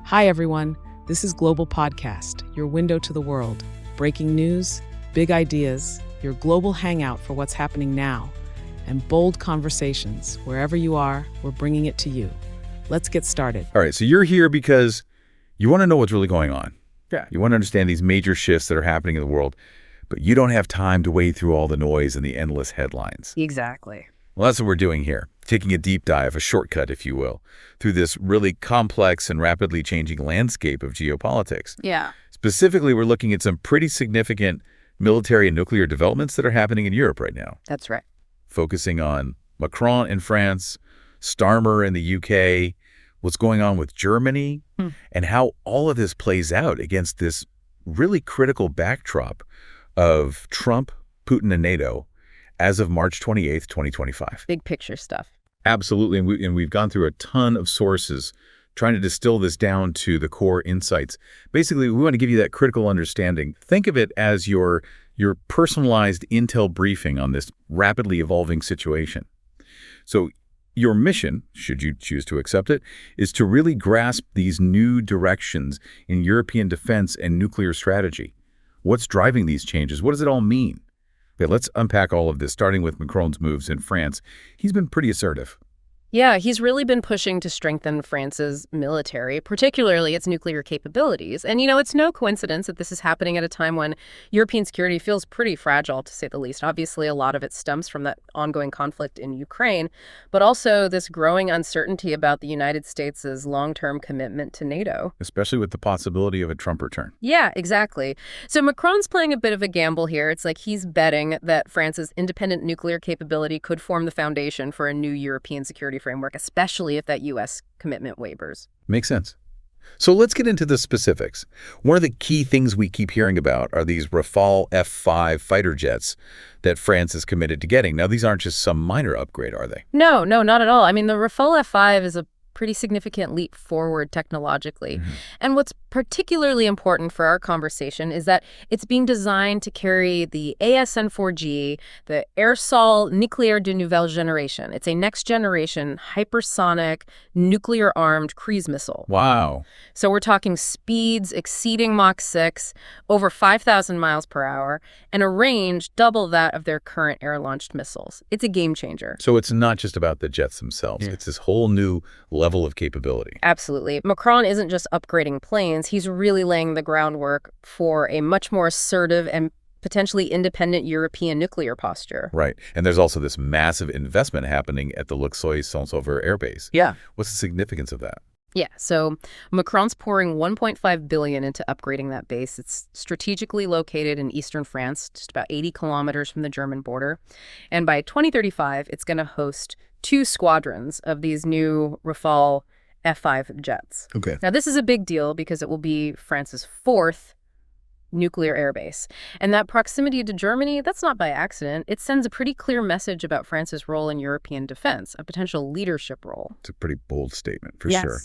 Hi, everyone. This is Global Podcast, your window to the world. Breaking news, big ideas, your global hangout for what's happening now, and bold conversations. Wherever you are, we're bringing it to you. Let's get started. All right, so you're here because you want to know what's really going on. Yeah. You want to understand these major shifts that are happening in the world, but you don't have time to wade through all the noise and the endless headlines. Exactly. Well, that's what we're doing here, taking a deep dive, a shortcut, if you will, through this really complex and rapidly changing landscape of geopolitics. Yeah. Specifically, we're looking at some pretty significant military and nuclear developments that are happening in Europe right now. That's right. Focusing on Macron in France, Starmer in the UK, what's going on with Germany, and how all of this plays out against this really critical backdrop of Trump, Putin, and NATO as of March 28th, 2025. Big picture stuff. Absolutely, and we've gone through a ton of sources trying to distill this down to the core insights. Basically, we want to give you that critical understanding. Think of it as your personalized intel briefing on this rapidly evolving situation. So your mission, should you choose to accept it, is to really grasp these new directions in European defense and nuclear strategy. What's driving these changes? What does it all mean? Okay, let's unpack all of this, starting with Macron's moves in France. He's been pretty assertive. Yeah, he's really been pushing to strengthen France's military, particularly its nuclear capabilities. And, it's no coincidence that this is happening at a time when European security feels pretty fragile, to say the least. Obviously, a lot of it stems from that ongoing conflict in Ukraine, but also this growing uncertainty about the United States' long-term commitment to NATO. Especially with the possibility of a Trump return. Yeah, exactly. So Macron's playing a bit of a gamble here. It's like he's betting that France's independent nuclear capability could form the foundation for a new European security framework, especially if that U.S. commitment wavers. Makes sense. So let's get into the specifics. One of the key things we keep hearing about are these Rafale F-5 fighter jets that France is committed to getting. Now, these aren't just some minor upgrade, are they? No, not at all. I mean, the Rafale F-5 is a pretty significant leap forward technologically. And what's particularly important for our conversation is that it's being designed to carry the ASN-4G, the Air Sol Nucléaire de Nouvelle Génération. It's a next-generation hypersonic nuclear-armed cruise missile. Wow. So we're talking speeds exceeding Mach 6, over 5,000 miles per hour, and a range double that of their current air-launched missiles. It's a game changer. So it's not just about the jets themselves. It's this whole new level of capability. Absolutely. Macron isn't just upgrading planes. He's really laying the groundwork for a much more assertive and potentially independent European nuclear posture. Right. And there's also this massive investment happening at the Luxeuil-Saint-Sauveur Air Base. Yeah. What's the significance of that? Yeah, so Macron's pouring $1.5 billion into upgrading that base. It's strategically located in eastern France, just about 80 kilometers from the German border. And by 2035, it's going to host 2 squadrons of these new Rafale F-5 jets. Okay. Now, this is a big deal because it will be France's 4th nuclear airbase. And that proximity to Germany, that's not by accident. It sends a pretty clear message about France's role in European defense, a potential leadership role. It's a pretty bold statement, for Yes. sure.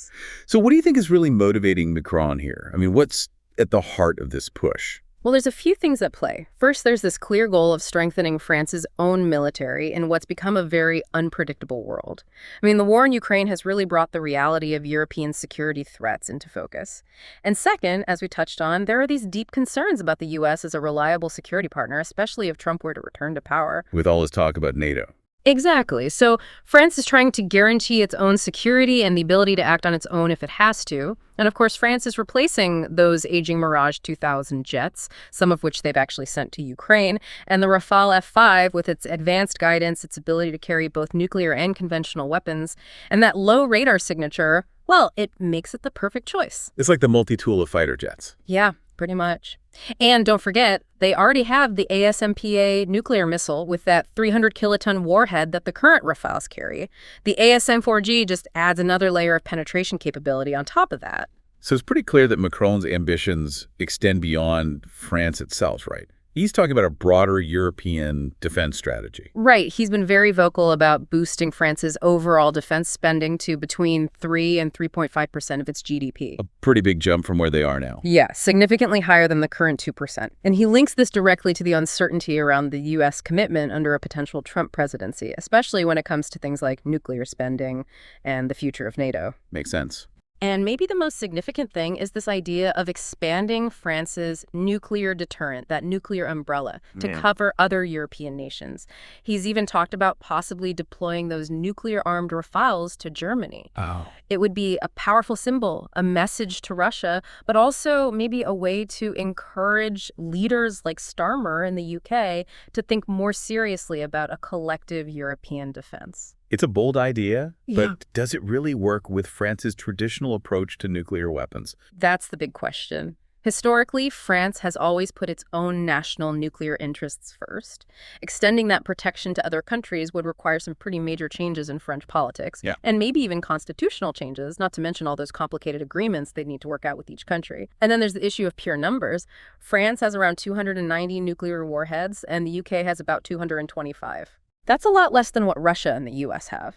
So what do you think is really motivating Macron here? I mean, what's at the heart of this push? Well, there's a few things at play. First, there's this clear goal of strengthening France's own military in what's become a very unpredictable world. I mean, the war in Ukraine has really brought the reality of European security threats into focus. And second, as we touched on, there are these deep concerns about the U.S. as a reliable security partner, especially if Trump were to return to power. With all this talk about NATO. Exactly. So France is trying to guarantee its own security and the ability to act on its own if it has to. And of course, France is replacing those aging Mirage 2000 jets, some of which they've actually sent to Ukraine, and the Rafale F-5 with its advanced guidance, its ability to carry both nuclear and conventional weapons, and that low radar signature, well, it makes it the perfect choice. It's like the multi-tool of fighter jets. Yeah, pretty much. And don't forget, they already have the ASMPA nuclear missile with that 300-kiloton warhead that the current Rafales carry. The ASM-4G just adds another layer of penetration capability on top of that. So it's pretty clear that Macron's ambitions extend beyond France itself, right? He's talking about a broader European defense strategy. Right. He's been very vocal about boosting France's overall defense spending to between 3 and 3.5% of its GDP. A pretty big jump from where they are now. Yeah, significantly higher than the current 2%. And he links this directly to the uncertainty around the U.S. commitment under a potential Trump presidency, especially when it comes to things like nuclear spending and the future of NATO. Makes sense. And maybe the most significant thing is this idea of expanding France's nuclear deterrent, that nuclear umbrella, to cover other European nations. He's even talked about possibly deploying those nuclear-armed Rafales to Germany. Oh. It would be a powerful symbol, a message to Russia, but also maybe a way to encourage leaders like Starmer in the UK to think more seriously about a collective European defense. It's a bold idea, Yeah. but does it really work with France's traditional approach to nuclear weapons? That's the big question. Historically, France has always put its own national nuclear interests first. Extending that protection to other countries would require some pretty major changes in French politics, and maybe even constitutional changes, not to mention all those complicated agreements they'd need to work out with each country. And then there's the issue of pure numbers. France has around 290 nuclear warheads, and the UK has about 225. That's a lot less than what Russia and the US have.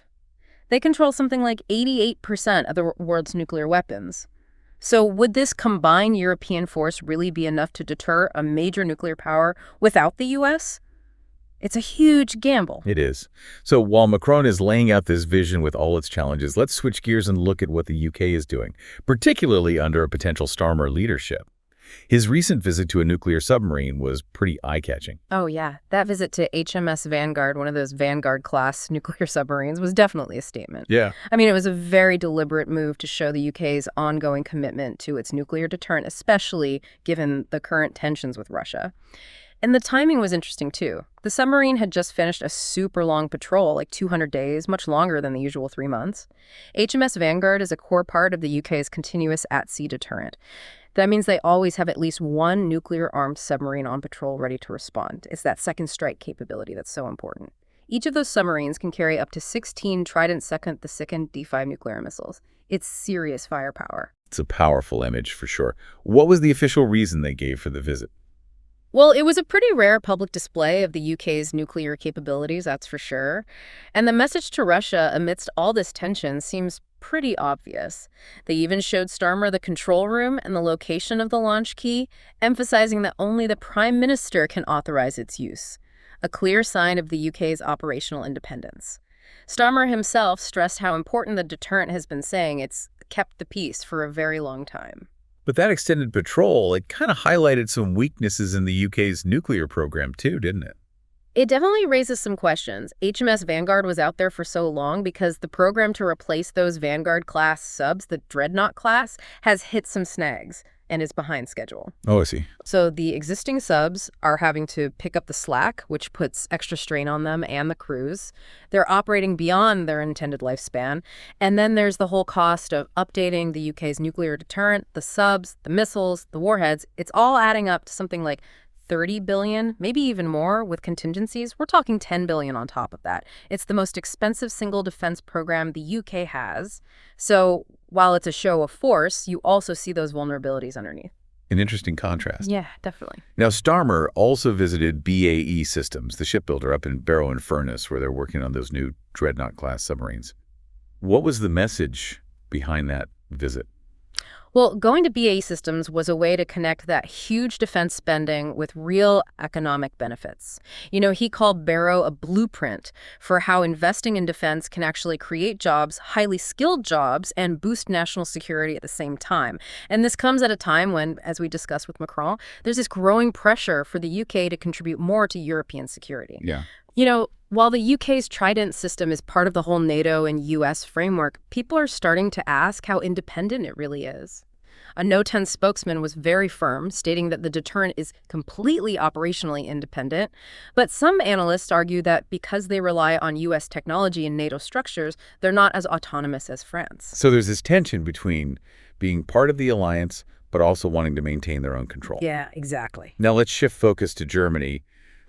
They control something like 88% of the world's nuclear weapons. So would this combined European force really be enough to deter a major nuclear power without the US? It's a huge gamble. It is. So while Macron is laying out this vision with all its challenges, let's switch gears and look at what the UK is doing, particularly under a potential Starmer leadership. His recent visit to a nuclear submarine was pretty eye-catching. Oh, yeah. That visit to HMS Vanguard, one of those Vanguard-class nuclear submarines, was definitely a statement. Yeah. I mean, it was a very deliberate move to show the UK's ongoing commitment to its nuclear deterrent, especially given the current tensions with Russia. And the timing was interesting, too. The submarine had just finished a super long patrol, like 200 days, much longer than the usual 3 months. HMS Vanguard is a core part of the UK's continuous at-sea deterrent. That means they always have at least one nuclear-armed submarine on patrol ready to respond. It's that second strike capability that's so important. Each of those submarines can carry up to 16 Trident the second D5 nuclear missiles. It's serious firepower. It's a powerful image, for sure. What was the official reason they gave for the visit? Well, it was a pretty rare public display of the UK's nuclear capabilities, that's for sure. And the message to Russia amidst all this tension seems pretty obvious. They even showed Starmer the control room and the location of the launch key, emphasizing that only the Prime Minister can authorize its use, a clear sign of the UK's operational independence. Starmer himself stressed how important the deterrent has been, saying it's kept the peace for a very long time. But that extended patrol, it kind of highlighted some weaknesses in the UK's nuclear program too, didn't it? It definitely raises some questions. HMS Vanguard was out there for so long because the program to replace those Vanguard-class subs, the Dreadnought class, has hit some snags and is behind schedule. Oh, I see. So the existing subs are having to pick up the slack, which puts extra strain on them and the crews. They're operating beyond their intended lifespan. And then there's the whole cost of updating the UK's nuclear deterrent, the subs, the missiles, the warheads. It's all adding up to something like 30 billion, maybe even more with contingencies. We're talking 10 billion on top of that. It's the most expensive single defense program the UK has. So while it's a show of force, you also see those vulnerabilities underneath. An interesting contrast. Yeah, definitely. Now, Starmer also visited BAE Systems, the shipbuilder up in Barrow-in-Furness, where they're working on those new Dreadnought-class submarines. What was the message behind that visit? Well, going to BAE Systems was a way to connect that huge defense spending with real economic benefits. You know, he called Barrow a blueprint for how investing in defense can actually create jobs, highly skilled jobs, and boost national security at the same time. And this comes at a time when, as we discussed with Macron, there's this growing pressure for the UK to contribute more to European security. Yeah. You know, while the UK's Trident system is part of the whole NATO and US framework, people are starting to ask how independent it really is. A No-10 spokesman was very firm, stating that the deterrent is completely operationally independent. But some analysts argue that because they rely on US technology and NATO structures, they're not as autonomous as France. So there's this tension between being part of the alliance, but also wanting to maintain their own control. Yeah, exactly. Now let's shift focus to Germany.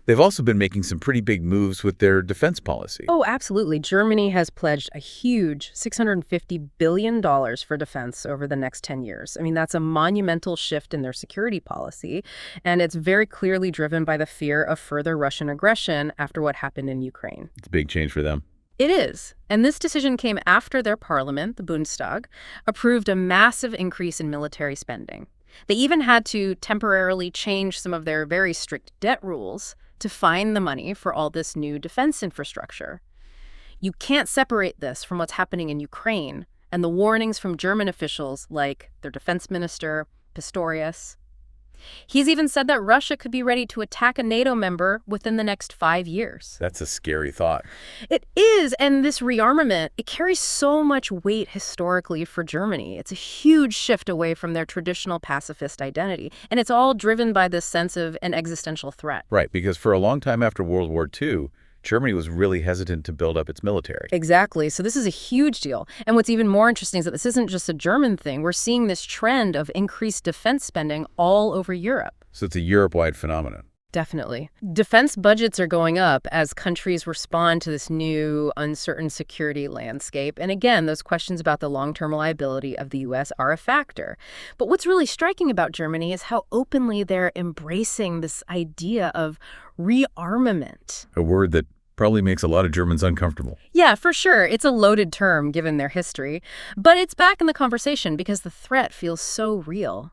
They've also been making some pretty big moves with their defense policy. Oh, absolutely. Germany has pledged a huge $650 billion for defense over the next 10 years. I mean, that's a monumental shift in their security policy, and it's very clearly driven by the fear of further Russian aggression after what happened in Ukraine. It's a big change for them. It is. And this decision came after their parliament, the Bundestag, approved a massive increase in military spending. They even had to temporarily change some of their very strict debt rules to find the money for all this new defense infrastructure. You can't separate this from what's happening in Ukraine and the warnings from German officials like their defense minister, Pistorius. He's even said that Russia could be ready to attack a NATO member within the next 5 years. That's a scary thought. It is, and this rearmament, it carries so much weight historically for Germany. It's a huge shift away from their traditional pacifist identity, and it's all driven by this sense of an existential threat. Right, because for a long time after World War II, Germany was really hesitant to build up its military. Exactly. So this is a huge deal. And what's even more interesting is that this isn't just a German thing. We're seeing this trend of increased defense spending all over Europe. So it's a Europe-wide phenomenon. Definitely. Defense budgets are going up as countries respond to this new uncertain security landscape. And again, those questions about the long-term reliability of the U.S. are a factor. But what's really striking about Germany is how openly they're embracing this idea of rearmament. A word that probably makes a lot of Germans uncomfortable. Yeah, for sure. It's a loaded term given their history. But it's back in the conversation because the threat feels so real.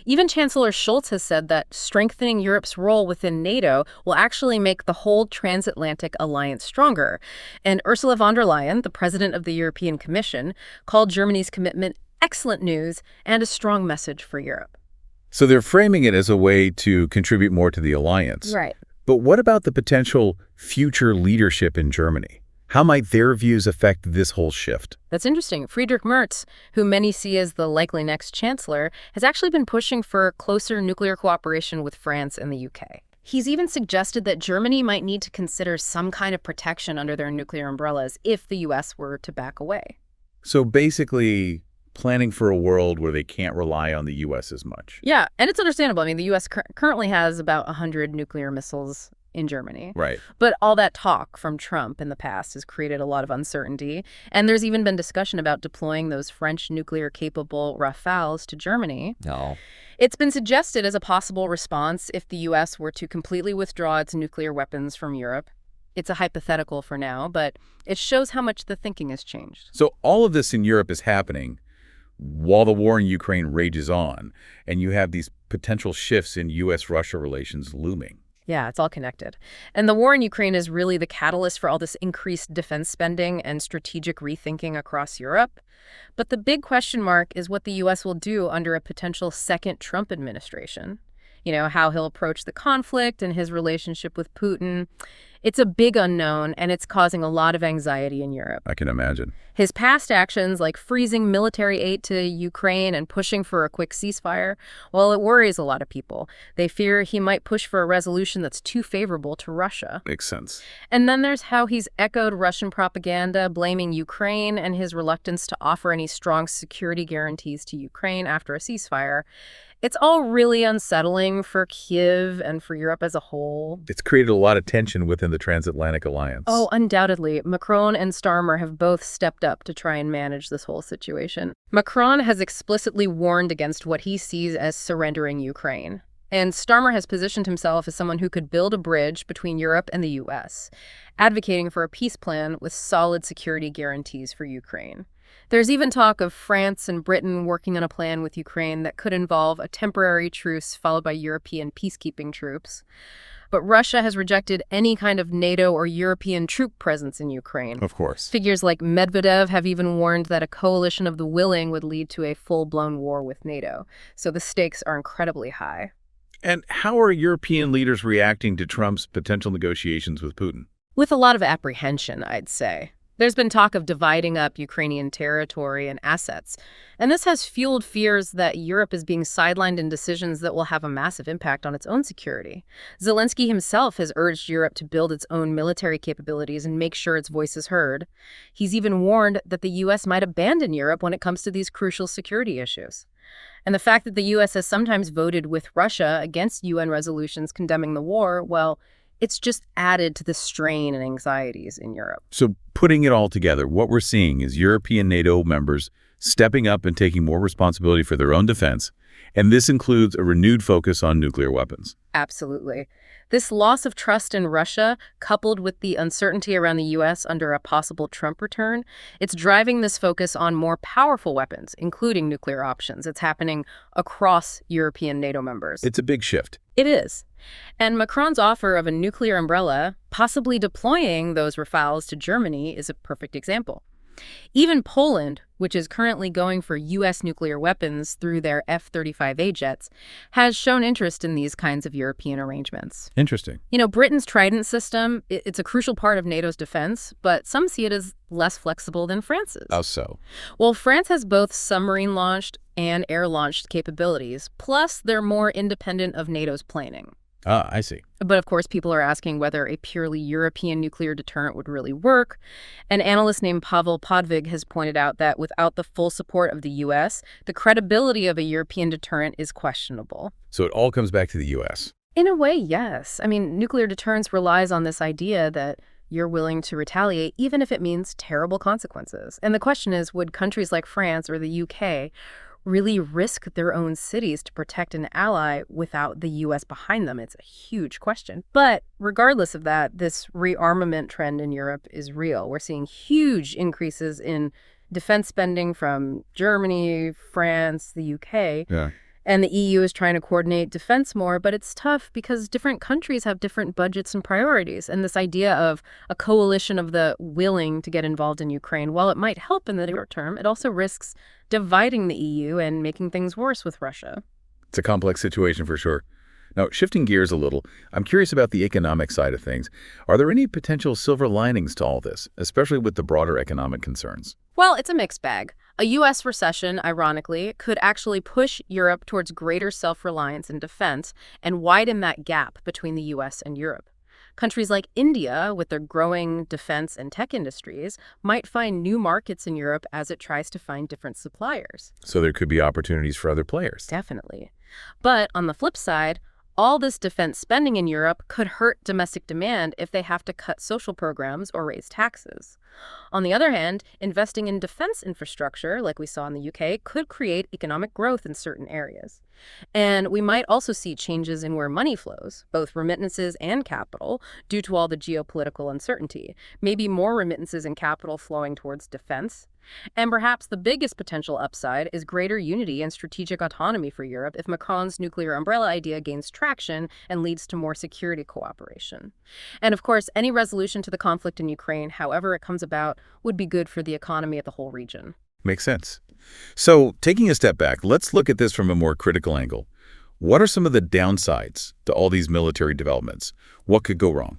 Even Chancellor Scholz has said that strengthening Europe's role within NATO will actually make the whole transatlantic alliance stronger. And Ursula von der Leyen, the president of the European Commission, called Germany's commitment excellent news and a strong message for Europe. So they're framing it as a way to contribute more to the alliance. Right. But what about the potential future leadership in Germany? How might their views affect this whole shift? That's interesting. Friedrich Merz, who many see as the likely next chancellor, has actually been pushing for closer nuclear cooperation with France and the UK. He's even suggested that Germany might need to consider some kind of protection under their nuclear umbrellas if the U.S. were to back away. So basically planning for a world where they can't rely on the U.S. as much. Yeah, and it's understandable. I mean, the U.S. currently has about 100 nuclear missiles in Germany. Right. But all that talk from Trump in the past has created a lot of uncertainty. And there's even been discussion about deploying those French nuclear-capable Rafales to Germany. No. It's been suggested as a possible response if the U.S. were to completely withdraw its nuclear weapons from Europe. It's a hypothetical for now, but it shows how much the thinking has changed. So all of this in Europe is happening while the war in Ukraine rages on, and you have these potential shifts in U.S.-Russia relations looming. Yeah, it's all connected. And the war in Ukraine is really the catalyst for all this increased defense spending and strategic rethinking across Europe. But the big question mark is what the U.S. will do under a potential second Trump administration. You know, how he'll approach the conflict and his relationship with Putin. It's a big unknown, and it's causing a lot of anxiety in Europe. I can imagine. His past actions, like freezing military aid to Ukraine and pushing for a quick ceasefire, well, it worries a lot of people. They fear he might push for a resolution that's too favorable to Russia. Makes sense. And then there's how he's echoed Russian propaganda, blaming Ukraine and his reluctance to offer any strong security guarantees to Ukraine after a ceasefire. It's all really unsettling for Kyiv and for Europe as a whole. It's created a lot of tension within the transatlantic alliance. Oh, undoubtedly. Macron and Starmer have both stepped up to try and manage this whole situation. Macron has explicitly warned against what he sees as surrendering Ukraine. And Starmer has positioned himself as someone who could build a bridge between Europe and the U.S., advocating for a peace plan with solid security guarantees for Ukraine. There's even talk of France and Britain working on a plan with Ukraine that could involve a temporary truce followed by European peacekeeping troops. But Russia has rejected any kind of NATO or European troop presence in Ukraine. Of course. Figures like Medvedev have even warned that a coalition of the willing would lead to a full-blown war with NATO. So the stakes are incredibly high. And how are European leaders reacting to Trump's potential negotiations with Putin? With a lot of apprehension, I'd say. There's been talk of dividing up Ukrainian territory and assets, and this has fueled fears that Europe is being sidelined in decisions that will have a massive impact on its own security. Zelensky himself has urged Europe to build its own military capabilities and make sure its voice is heard. He's even warned that the U.S. might abandon Europe when it comes to these crucial security issues. And the fact that the U.S. has sometimes voted with Russia against UN resolutions condemning the war, well, it's just added to the strain and anxieties in Europe. So putting it all together, what we're seeing is European NATO members stepping up and taking more responsibility for their own defense, and this includes a renewed focus on nuclear weapons. Absolutely. This loss of trust in Russia, coupled with the uncertainty around the U.S. under a possible Trump return, it's driving this focus on more powerful weapons, including nuclear options. It's happening across European NATO members. It's a big shift. It is. And Macron's offer of a nuclear umbrella, possibly deploying those Rafales to Germany, is a perfect example. Even Poland, which is currently going for U.S. nuclear weapons through their F-35A jets, has shown interest in these kinds of European arrangements. Interesting. You know, Britain's Trident system, it's a crucial part of NATO's defense, but some see it as less flexible than France's. How so? Well, France has both submarine-launched and air-launched capabilities, plus they're more independent of NATO's planning. Ah, I see. But of course, people are asking whether a purely European nuclear deterrent would really work. An analyst named Pavel Podvig has pointed out that without the full support of the U.S., the credibility of a European deterrent is questionable. So it all comes back to the U.S. In a way, yes. I mean, nuclear deterrence relies on this idea that you're willing to retaliate even if it means terrible consequences. And the question is, would countries like France or the U.K. really risk their own cities to protect an ally without the U.S. behind them? It's a huge question. But regardless of that, this rearmament trend in Europe is real. We're seeing huge increases in defense spending from Germany, France, the U.K. Yeah. And the EU is trying to coordinate defense more, but it's tough because different countries have different budgets and priorities. And this idea of a coalition of the willing to get involved in Ukraine, while it might help in the short term, it also risks dividing the EU and making things worse with Russia. It's a complex situation for sure. Now, shifting gears a little, I'm curious about the economic side of things. Are there any potential silver linings to all this, especially with the broader economic concerns? Well, it's a mixed bag. A U.S. recession, ironically, could actually push Europe towards greater self-reliance in defense and widen that gap between the U.S. and Europe. Countries like India, with their growing defense and tech industries, might find new markets in Europe as it tries to find different suppliers. So there could be opportunities for other players. Definitely. But on the flip side, all this defense spending in Europe could hurt domestic demand if they have to cut social programs or raise taxes. On the other hand, investing in defense infrastructure, like we saw in the UK, could create economic growth in certain areas. And we might also see changes in where money flows, both remittances and capital, due to all the geopolitical uncertainty. Maybe more remittances and capital flowing towards defense. And perhaps the biggest potential upside is greater unity and strategic autonomy for Europe if Macron's nuclear umbrella idea gains traction and leads to more security cooperation. And of course, any resolution to the conflict in Ukraine, however it comes about, would be good for the economy of the whole region. Makes sense. So, taking a step back, let's look at this from a more critical angle. What are some of the downsides to all these military developments? What could go wrong?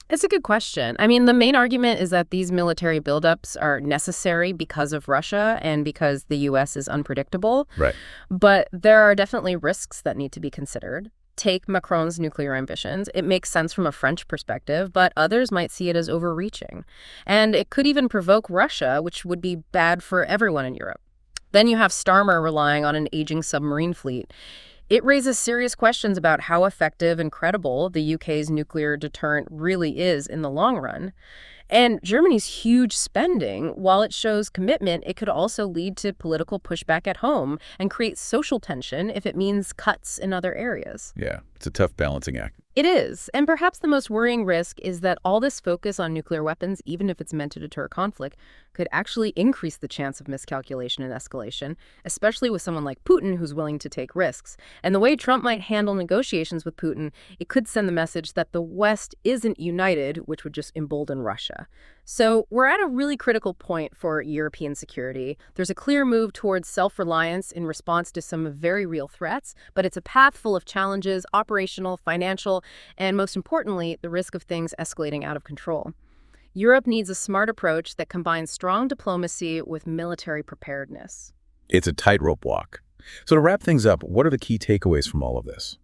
It's a good question. I mean, the main argument is that these military buildups are necessary because of Russia and because the U.S. is unpredictable. Right. But there are definitely risks that need to be considered. Take Macron's nuclear ambitions. It makes sense from a French perspective, but others might see it as overreaching. And it could even provoke Russia, which would be bad for everyone in Europe. Then you have Starmer relying on an aging submarine fleet. It raises serious questions about how effective and credible the UK's nuclear deterrent really is in the long run. And Germany's huge spending, while it shows commitment, it could also lead to political pushback at home and create social tension if it means cuts in other areas. Yeah, it's a tough balancing act. It is. And perhaps the most worrying risk is that all this focus on nuclear weapons, even if it's meant to deter conflict, could actually increase the chance of miscalculation and escalation, especially with someone like Putin who's willing to take risks. And the way Trump might handle negotiations with Putin, it could send the message that the West isn't united, which would just embolden Russia. So we're at a really critical point for European security. There's a clear move towards self-reliance in response to some very real threats, but it's a path full of challenges, operational, financial, and most importantly, the risk of things escalating out of control. Europe needs a smart approach that combines strong diplomacy with military preparedness. It's a tightrope walk. So to wrap things up, what are the key takeaways from all of this?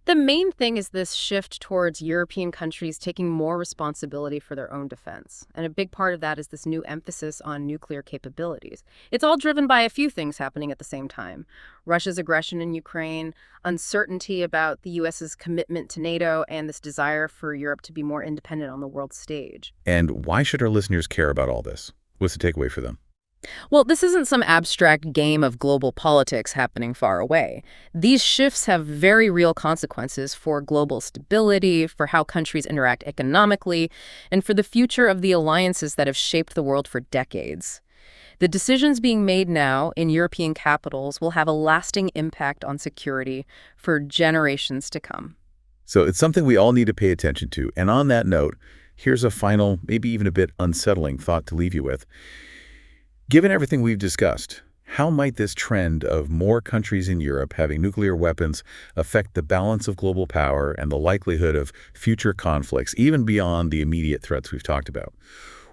The main thing is this shift towards European countries taking more responsibility for their own defense. And a big part of that is this new emphasis on nuclear capabilities. It's all driven by a few things happening at the same time. Russia's aggression in Ukraine, uncertainty about the U.S.'s commitment to NATO, and this desire for Europe to be more independent on the world stage. And why should our listeners care about all this? What's the takeaway for them? Well, this isn't some abstract game of global politics happening far away. These shifts have very real consequences for global stability, for how countries interact economically, and for the future of the alliances that have shaped the world for decades. The decisions being made now in European capitals will have a lasting impact on security for generations to come. So it's something we all need to pay attention to. And on that note, here's a final, maybe even a bit unsettling thought to leave you with. Given everything we've discussed, how might this trend of more countries in Europe having nuclear weapons affect the balance of global power and the likelihood of future conflicts, even beyond the immediate threats we've talked about?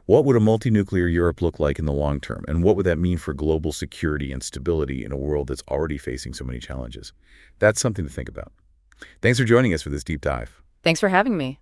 What would a multi-nuclear Europe look like in the long term, and what would that mean for global security and stability in a world that's already facing so many challenges? That's something to think about. Thanks for joining us for this deep dive. Thanks for having me.